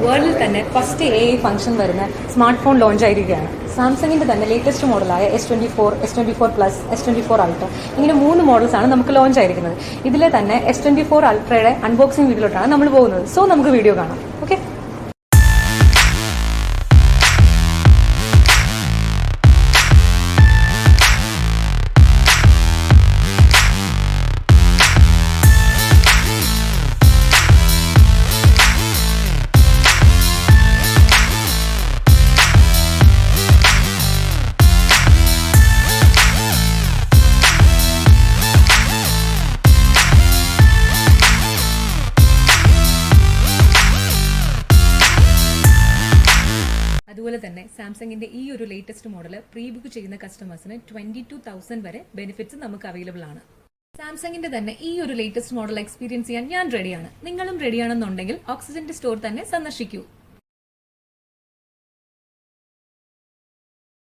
വേൾഡിൽ തന്നെ first AI function വരുന്ന സ്മാർട്ട് ഫോൺ ലോഞ്ച് ആയിരിക്കുകയാണ്. സാംസങ്ങിന്റെ തന്നെ latest മോഡലായ S24, S24+, S24 Ultra ഇങ്ങനെ 3 മോഡൽസ് ആണ് നമുക്ക് ലോഞ്ച് ആയിരിക്കുന്നത്. ഇതിലെ തന്നെ S24 Ultrയുടെ അൺബോക്സിംഗ് വീഡിയോയിലോട്ടാണ് നമ്മൾ പോകുന്നത്. സോ നമുക്ക് വീഡിയോ കാണാം. ഓക്കെ. അതുപോലെ തന്നെ സാംസങ്ങിന്റെ ഈ ഒരു ലേറ്റസ്റ്റ് മോഡൽ പ്രീ ബുക്ക് ചെയ്യുന്ന കസ്റ്റമേഴ്സിന് 22,000 വരെ ബെനിഫിറ്റ്സ് നമുക്ക് അവൈലബിൾ ആണ്. സാംസങ്ങിന്റെ തന്നെ ഈ ഒരു ലേറ്റസ്റ്റ് മോഡൽ എക്സ്പീരിയൻസ് ചെയ്യാൻ ഞാൻ റെഡിയാണ്. നിങ്ങളും റെഡിയാണെന്നുണ്ടെങ്കിൽ ഓക്സിജന്റെ സ്റ്റോർ തന്നെ സന്ദർശിക്കൂ.